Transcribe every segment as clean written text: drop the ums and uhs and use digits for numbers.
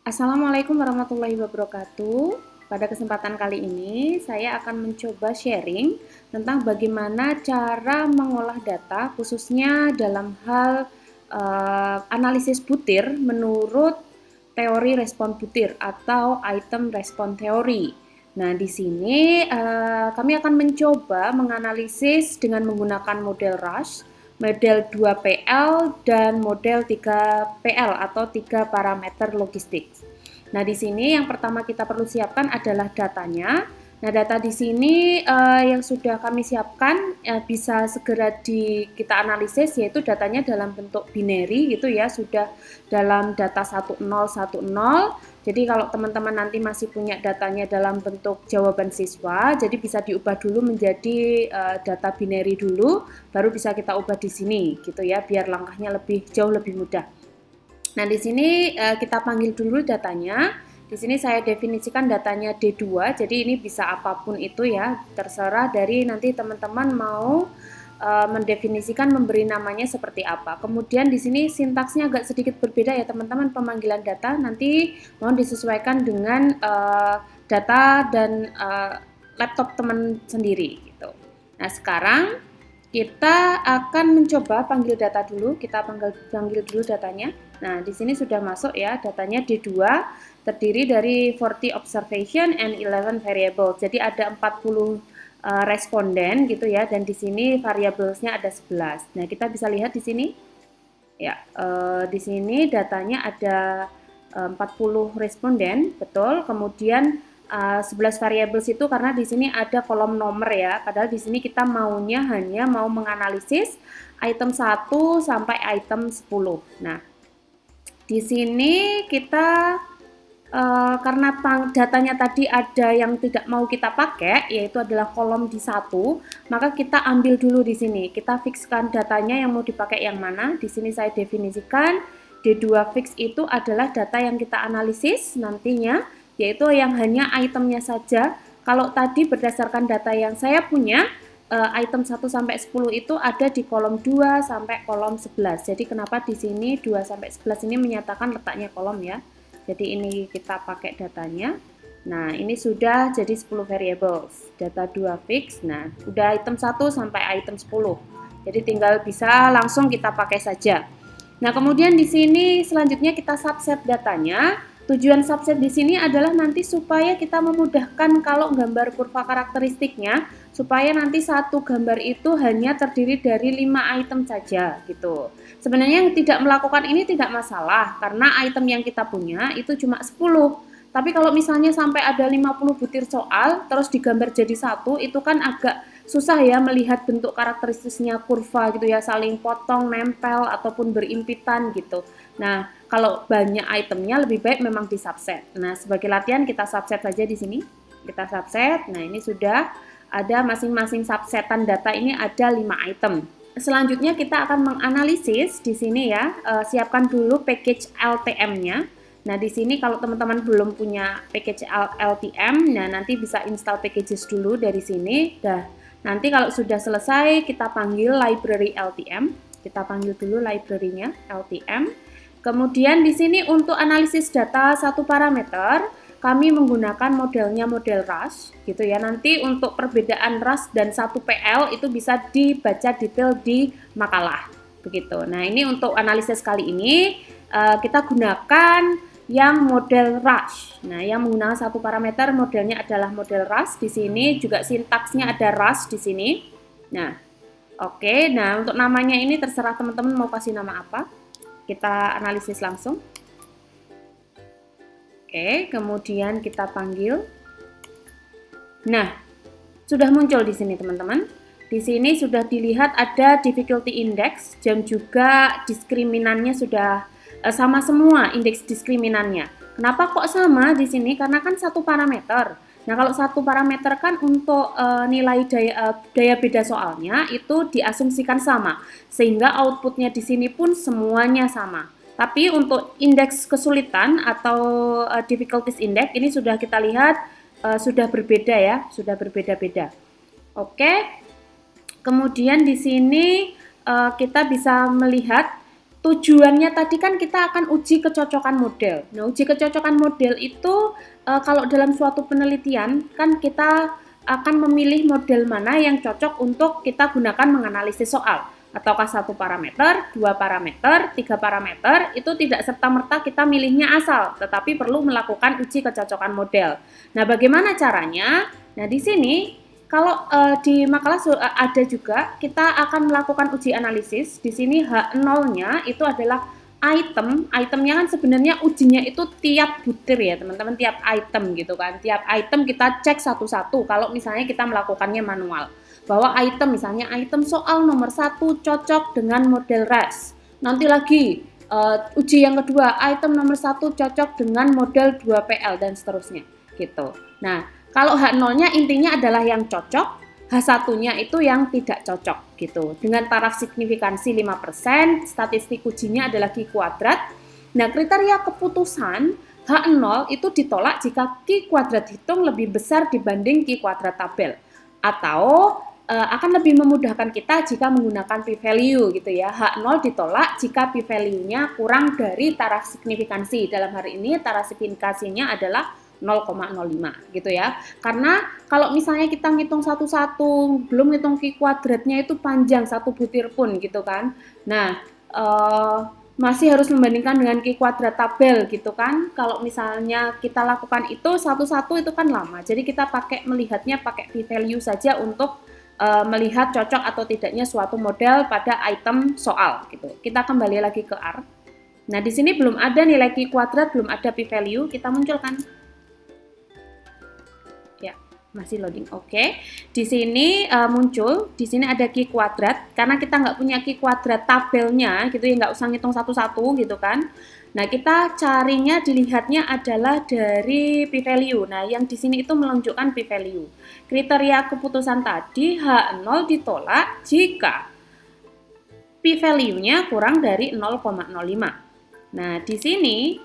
Assalamualaikum warahmatullahi wabarakatuh. Pada kesempatan kali ini, saya akan mencoba sharing tentang bagaimana cara mengolah data, khususnya dalam hal analisis butir menurut teori respon butir atau item respon teori. Nah, di sini kami akan mencoba menganalisis dengan menggunakan model Rush, model 2PL, dan model 3PL atau 3 parameter logistik. Nah, di sini yang pertama kita perlu siapkan adalah datanya. Nah, data di sini yang sudah kami siapkan bisa segera kita analisis, yaitu datanya dalam bentuk binary gitu ya, sudah dalam data 1010. Jadi kalau teman-teman nanti masih punya datanya dalam bentuk jawaban siswa, jadi bisa diubah dulu menjadi data binary dulu, baru bisa kita ubah di sini gitu ya, biar langkahnya jauh lebih mudah. Nah, di sini kita panggil dulu datanya. Di sini saya definisikan datanya D2, jadi ini bisa apapun itu ya, terserah dari nanti teman-teman mau mendefinisikan memberi namanya seperti apa. Kemudian di sini sintaksnya agak sedikit berbeda ya teman-teman, pemanggilan data nanti mohon disesuaikan dengan data dan laptop teman sendiri gitu. Nah, sekarang kita akan mencoba panggil data dulu, kita panggil dulu datanya. Nah, di sini sudah masuk ya, datanya D2, terdiri dari 40 observation and 11 variables. Jadi ada 40 responden gitu ya, dan di sini variablesnya ada 11. Nah, kita bisa lihat di sini, ya, di sini datanya ada 40 responden, betul. Kemudian 11 variables itu karena di sini ada kolom nomor ya, padahal di sini kita maunya hanya mau menganalisis item 1 sampai item 10. Nah, di sini kita karena datanya tadi ada yang tidak mau kita pakai, yaitu adalah kolom di 1, maka kita ambil dulu di sini. Kita fixkan datanya yang mau dipakai yang mana. Di sini saya definisikan D2 fix itu adalah data yang kita analisis nantinya, yaitu yang hanya itemnya saja. Kalau tadi berdasarkan data yang saya punya, item 1 sampai 10 itu ada di kolom 2 sampai kolom 11. Jadi kenapa di sini 2 sampai 11 ini menyatakan letaknya kolom ya. Jadi ini kita pakai datanya. Nah, ini sudah jadi 10 variables. Data 2 fix. Nah, udah item 1 sampai item 10. Jadi tinggal bisa langsung kita pakai saja. Nah, kemudian di sini selanjutnya kita subset datanya. Tujuan subset di sini adalah nanti supaya kita memudahkan kalau gambar kurva karakteristiknya, supaya nanti satu gambar itu hanya terdiri dari 5 item saja gitu. Sebenarnya yang tidak melakukan ini tidak masalah karena item yang kita punya itu cuma 10. Tapi kalau misalnya sampai ada 50 butir soal terus digambar jadi satu, itu kan agak susah ya melihat bentuk karakteristiknya kurva gitu ya, saling potong, nempel ataupun berimpitan gitu. Nah, kalau banyak itemnya lebih baik memang di subset. Nah, sebagai latihan kita subset saja di sini. Kita subset. Nah, ini sudah ada masing-masing subsetan data ini ada 5 item. Selanjutnya kita akan menganalisis di sini ya. Siapkan dulu package LTM-nya. Nah, di sini kalau teman-teman belum punya package LTM, nah nanti bisa install packages dulu dari sini. Nanti kalau sudah selesai kita panggil library LTM. Kita panggil dulu library-nya LTM. Kemudian di sini untuk analisis data satu parameter, kami menggunakan modelnya model Rush gitu ya. Nanti untuk perbedaan Rush dan 1PL itu bisa dibaca detail di makalah begitu. Nah, ini untuk analisis kali ini kita gunakan yang model Rush. Nah, yang menggunakan satu parameter modelnya adalah model Rush. Di sini juga sintaksnya ada Rush di sini. Nah, oke. Nah, untuk namanya ini terserah teman-teman mau kasih nama apa. Kita analisis langsung. Oke, kemudian kita panggil. Nah, sudah muncul di sini teman-teman. Di sini sudah dilihat ada difficulty index dan juga diskriminannya sudah sama semua indeks diskriminannya. Kenapa kok sama di sini? Karena kan satu parameter. Nah, kalau satu parameter kan untuk nilai daya beda soalnya itu diasumsikan sama, sehingga outputnya di sini pun semuanya sama. Tapi untuk indeks kesulitan atau difficulties index ini sudah kita lihat sudah berbeda ya, sudah berbeda-beda. Oke. Kemudian di sini kita bisa melihat tujuannya tadi kan kita akan uji kecocokan model. Nah, uji kecocokan model itu kalau dalam suatu penelitian kan kita akan memilih model mana yang cocok untuk kita gunakan menganalisis soal. Ataukah satu parameter, dua parameter, tiga parameter, itu tidak serta-merta kita milihnya asal, tetapi perlu melakukan uji kecocokan model. Nah, bagaimana caranya? Nah, di sini kalau di makalah ada juga kita akan melakukan uji analisis. Di sini H0-nya itu adalah itemnya kan sebenarnya ujinya itu tiap butir ya teman-teman, tiap item gitu kan. Tiap item kita cek satu-satu kalau misalnya kita melakukannya manual. Bahwa item misalnya item soal nomor 1 cocok dengan model RAS. Nanti lagi uji yang kedua item nomor 1 cocok dengan model 2PL dan seterusnya gitu. Nah, kalau H0-nya intinya adalah yang cocok, H1-nya itu yang tidak cocok gitu. Dengan taraf signifikansi 5%, statistik ujinya adalah Q kuadrat. Nah, kriteria keputusan H0 itu ditolak jika Q kuadrat hitung lebih besar dibanding Q kuadrat tabel. Atau akan lebih memudahkan kita jika menggunakan p-value gitu ya. H0 ditolak jika p-value-nya kurang dari taraf signifikansi. Dalam hari ini taraf signifikansinya adalah 0,05 gitu ya. Karena kalau misalnya kita ngitung satu-satu, belum ngitung Q kuadratnya itu panjang satu butir pun gitu kan. Nah, masih harus membandingkan dengan Q kuadrat tabel gitu kan. Kalau misalnya kita lakukan itu satu-satu itu kan lama. Jadi kita melihatnya pakai p-value saja untuk melihat cocok atau tidaknya suatu model pada item soal gitu. Kita kembali lagi ke R. Nah, di sini belum ada nilai Q kuadrat, belum ada p-value, kita munculkan. Ya, masih loading. Oke. Di sini muncul, di sini ada Q kuadrat karena kita nggak punya Q kuadrat tabelnya gitu ya, nggak usah ngitung satu-satu gitu kan. Nah, kita carinya dilihatnya adalah dari p-value. Nah, yang di sini itu menunjukkan p-value. Kriteria keputusan tadi H0 ditolak jika p-value-nya kurang dari 0,05. Nah, di sini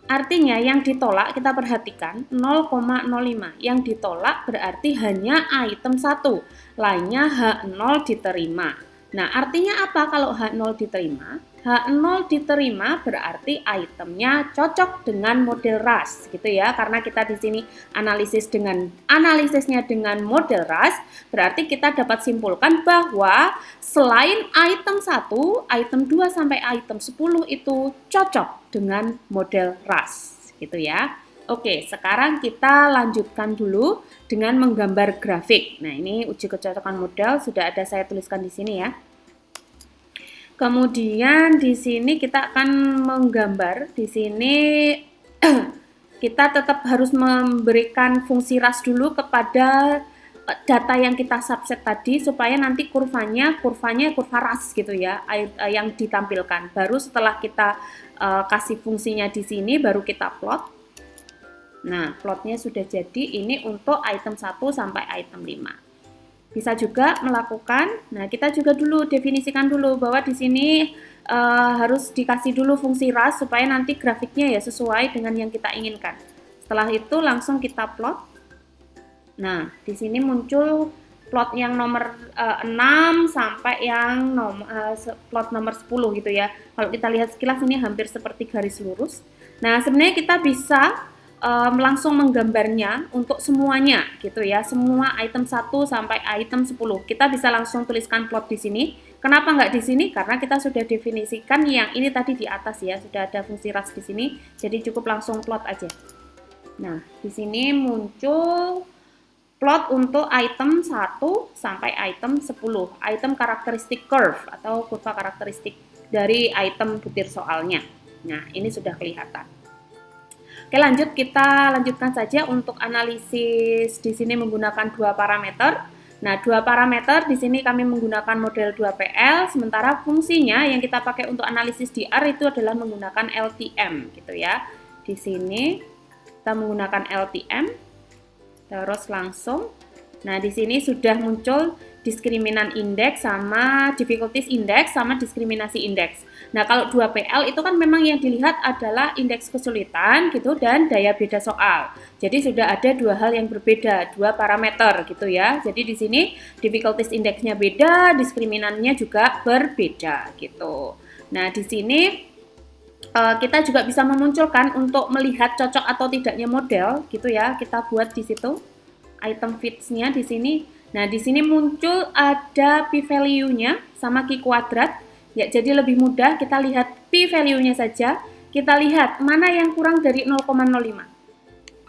artinya yang ditolak kita perhatikan 0,05. Yang ditolak berarti hanya item 1, lainnya H0 diterima. Nah, artinya apa kalau H0 diterima? H0 diterima berarti itemnya cocok dengan model RAS gitu ya. Karena kita di sini analisisnya dengan model RAS, berarti kita dapat simpulkan bahwa selain item 1, item 2 sampai item 10 itu cocok dengan model RAS gitu ya. Oke, sekarang kita lanjutkan dulu dengan menggambar grafik. Nah, ini uji kecocokan model sudah ada saya tuliskan di sini ya. Kemudian di sini kita akan menggambar. Di sini kita tetap harus memberikan fungsi RAS dulu kepada data yang kita subset tadi supaya nanti kurvanya kurva RAS gitu ya yang ditampilkan. Baru setelah kita kasih fungsinya di sini baru kita plot. Nah, plotnya sudah jadi. Ini untuk item 1 sampai item 5. Bisa juga melakukan, nah kita juga dulu definisikan dulu bahwa di sini harus dikasih dulu fungsi RAS supaya nanti grafiknya ya sesuai dengan yang kita inginkan. Setelah itu langsung kita plot. Nah, di sini muncul plot yang nomor 6 sampai yang plot nomor 10 gitu ya. Kalau kita lihat sekilas ini hampir seperti garis lurus. Nah, sebenarnya kita bisa langsung menggambarnya untuk semuanya gitu ya, semua item 1 sampai item 10. Kita bisa langsung tuliskan plot di sini. Kenapa nggak di sini? Karena kita sudah definisikan yang ini tadi di atas ya, sudah ada fungsi RAS di sini, jadi cukup langsung plot aja. Nah, di sini muncul plot untuk item 1 sampai item 10, item karakteristik curve atau kurva karakteristik dari item butir soalnya. Nah, ini sudah kelihatan. Oke, lanjut, kita lanjutkan saja untuk analisis di sini menggunakan dua parameter. Nah, dua parameter di sini kami menggunakan model 2PL, sementara fungsinya yang kita pakai untuk analisis di R itu adalah menggunakan LTM gitu ya. Di sini kita menggunakan LTM, terus langsung. Nah, di sini sudah muncul diskriminan index sama difficulties index sama diskriminasi index. Nah, kalau 2PL itu kan memang yang dilihat adalah indeks kesulitan gitu dan daya beda soal. Jadi sudah ada dua hal yang berbeda, dua parameter gitu ya. Jadi di sini difficulties indexnya beda, diskriminannya juga berbeda gitu. Nah, di sini kita juga bisa memunculkan untuk melihat cocok atau tidaknya model gitu ya. Kita buat di situ item fits-nya di sini. Nah, di sini muncul ada p-value-nya sama q². Ya, jadi lebih mudah kita lihat p-value-nya saja. Kita lihat mana yang kurang dari 0,05.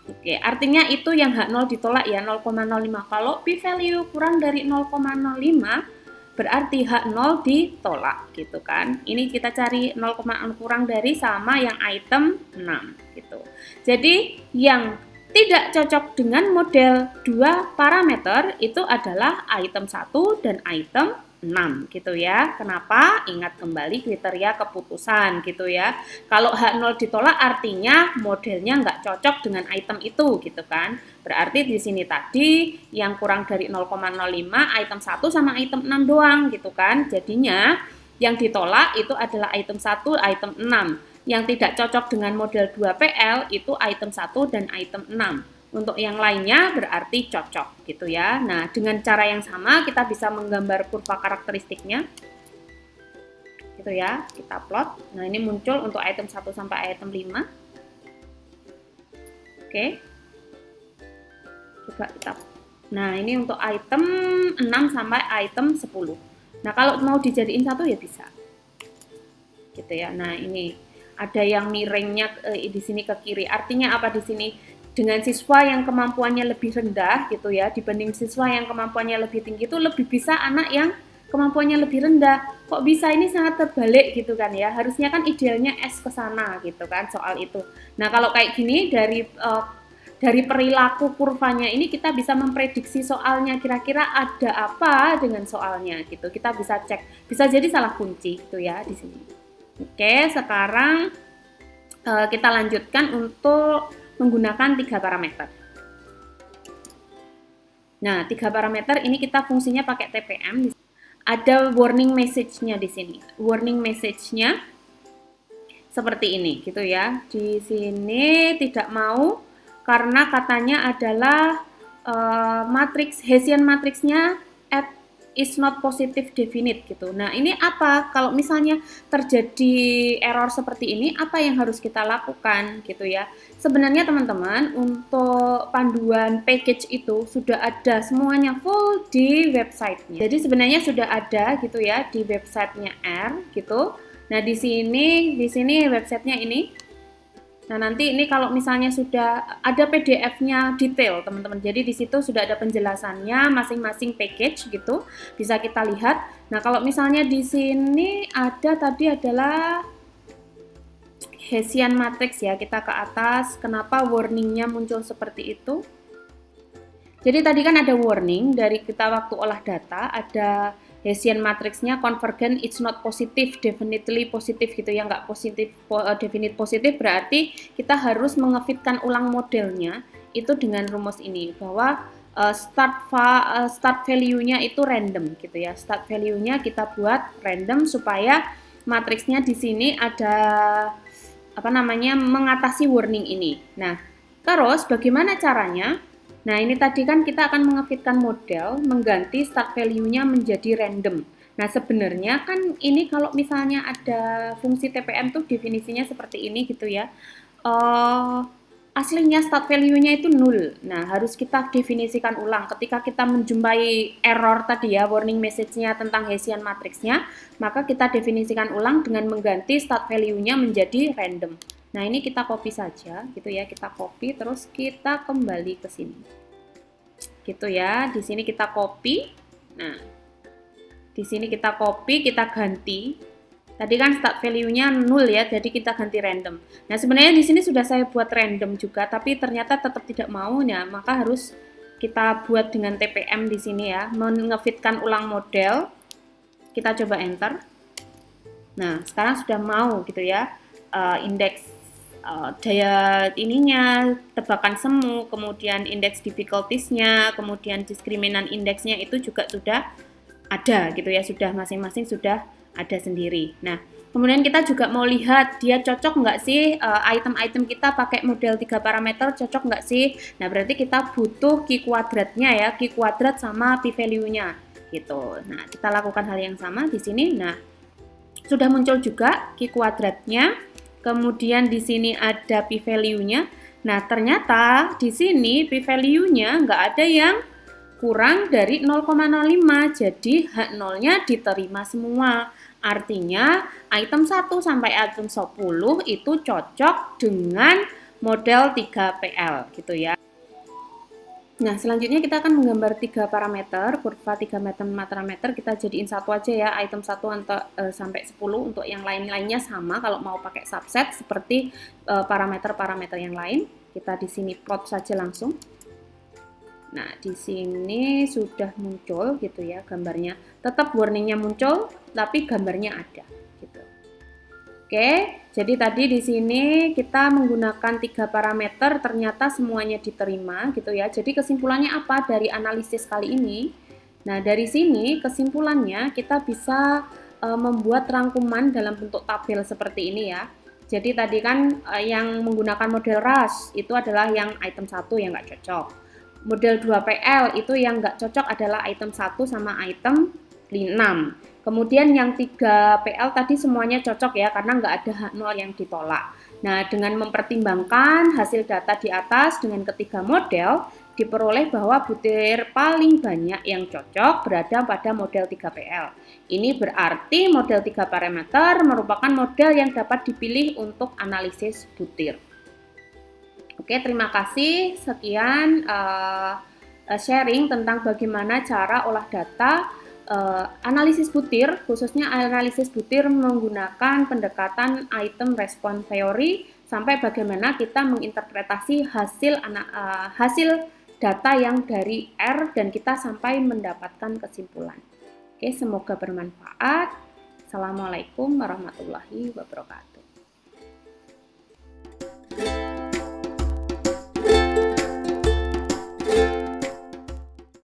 Oke, artinya itu yang H0 ditolak ya, 0,05. Kalau p-value kurang dari 0,05, berarti H0 ditolak gitu kan. Ini kita cari 0,6 kurang dari sama yang item 6 gitu. Jadi yang tidak cocok dengan model dua parameter itu adalah item 1 dan item 6 gitu ya. Kenapa? Ingat kembali kriteria keputusan gitu ya. Kalau H0 ditolak artinya modelnya nggak cocok dengan item itu gitu kan. Berarti di sini tadi yang kurang dari 0,05 item 1 sama item 6 doang gitu kan. Jadinya yang ditolak itu adalah item 1, item 6. Yang tidak cocok dengan model 2PL itu item 1 dan item 6. Untuk yang lainnya berarti cocok gitu ya. Nah, dengan cara yang sama kita bisa menggambar kurva karakteristiknya. Gitu ya, kita plot. Nah, ini muncul untuk item 1 sampai item 5. Oke. Coba kita. Nah, ini untuk item 6 sampai item 10. Nah, kalau mau dijadiin satu ya bisa. Gitu ya. Nah, ini ada yang miringnya di sini ke kiri. Artinya apa di sini? Dengan siswa yang kemampuannya lebih rendah gitu ya, dibanding siswa yang kemampuannya lebih tinggi itu lebih bisa anak yang kemampuannya lebih rendah. Kok bisa? Ini sangat terbalik gitu kan ya. Harusnya kan idealnya S ke sana gitu kan soal itu. Nah, kalau kayak gini dari perilaku kurvanya ini kita bisa memprediksi soalnya kira-kira ada apa dengan soalnya gitu. Kita bisa cek. Bisa jadi salah kunci gitu ya di sini. Oke, sekarang kita lanjutkan untuk menggunakan 3 parameter. Nah, 3 parameter ini kita fungsinya pakai TPM. Ada warning message-nya di sini. Warning message-nya seperti ini gitu ya. Di sini tidak mau karena katanya adalah matriks Hessian matriksnya at is not positive definite gitu. Nah, ini apa? Kalau misalnya terjadi error seperti ini, apa yang harus kita lakukan gitu ya? Sebenarnya teman-teman, untuk panduan package itu sudah ada semuanya full di websitenya. Jadi sebenarnya sudah ada gitu ya di websitenya R gitu. Nah, di sini websitenya ini. Nah, nanti ini kalau misalnya sudah ada PDF-nya detail, teman-teman. Jadi di situ sudah ada penjelasannya masing-masing package gitu. Bisa kita lihat. Nah, kalau misalnya di sini ada tadi adalah Hessian matrix ya. Kita ke atas. Kenapa warning-nya muncul seperti itu? Jadi tadi kan ada warning dari kita waktu olah data, ada Hessian matriksnya convergent it's not positive, definitely positive gitu ya, nggak positif, definite positif berarti kita harus mengefitkan ulang modelnya itu dengan rumus ini bahwa start value-nya itu random gitu ya, start value-nya kita buat random supaya matriksnya di sini ada apa namanya mengatasi warning ini. Nah, terus bagaimana caranya? Nah, ini tadi kan kita akan mengefitkan model, mengganti start value-nya menjadi random. Nah, sebenarnya kan ini kalau misalnya ada fungsi TPM tuh definisinya seperti ini gitu ya. Aslinya start value-nya itu null. Nah, harus kita definisikan ulang. Ketika kita menjumpai error tadi ya, warning message-nya tentang Hessian matriksnya, maka kita definisikan ulang dengan mengganti start value-nya menjadi random. Nah, ini kita copy saja gitu ya, kita copy terus kita kembali ke sini. Gitu ya. Di sini kita copy. Nah, di sini kita copy, kita ganti. Tadi kan start value-nya 0 ya, jadi kita ganti random. Nah, sebenarnya di sini sudah saya buat random juga, tapi ternyata tetap tidak mau ya, maka harus kita buat dengan TPM di sini ya, mengefitkan ulang model. Kita coba enter. Nah, sekarang sudah mau gitu ya. Indeks daya ininya, tebakan semu, kemudian indeks difficulties-nya, kemudian diskriminan indeksnya itu juga sudah ada gitu ya, sudah masing-masing sudah ada sendiri. Nah, kemudian kita juga mau lihat dia cocok nggak sih item-item kita pakai model 3 parameter, cocok nggak sih. Nah, berarti kita butuh Q kuadratnya ya, Q kuadrat sama P value-nya gitu. Nah, kita lakukan hal yang sama di sini. Nah, sudah muncul juga Q kuadratnya. Kemudian di sini ada P value-nya. Nah, ternyata di sini P value-nya nggak ada yang kurang dari 0,05, jadi H0-nya diterima semua. Artinya item 1 sampai item 10 itu cocok dengan model 3PL gitu ya. Nah, selanjutnya kita akan menggambar 3 parameter, kurva 3 parameter, kita jadiin satu aja ya, item 1 sampai 10, untuk yang lain-lainnya sama kalau mau pakai subset seperti parameter-parameter yang lain. Kita di sini plot saja langsung. Nah, di sini sudah muncul gitu ya gambarnya. Tetap warningnya muncul, tapi gambarnya ada gitu. Oke, jadi tadi di sini kita menggunakan 3 parameter, ternyata semuanya diterima gitu ya. Jadi kesimpulannya apa dari analisis kali ini? Nah, dari sini kesimpulannya kita bisa membuat rangkuman dalam bentuk tabel seperti ini ya. Jadi tadi kan yang menggunakan model RAS itu adalah yang item 1 yang nggak cocok. Model 2PL itu yang nggak cocok adalah item 1 sama item 6. Kemudian yang 3PL tadi semuanya cocok ya, karena nggak ada H0 yang ditolak. Nah, dengan mempertimbangkan hasil data di atas dengan ketiga model, diperoleh bahwa butir paling banyak yang cocok berada pada model 3PL. Ini berarti model 3 parameter merupakan model yang dapat dipilih untuk analisis butir. Oke, terima kasih. Sekian sharing tentang bagaimana cara olah data analisis butir, khususnya analisis butir menggunakan pendekatan item response theory, sampai bagaimana kita menginterpretasi hasil data yang dari R dan kita sampai mendapatkan kesimpulan. Oke, semoga bermanfaat. Assalamualaikum warahmatullahi wabarakatuh.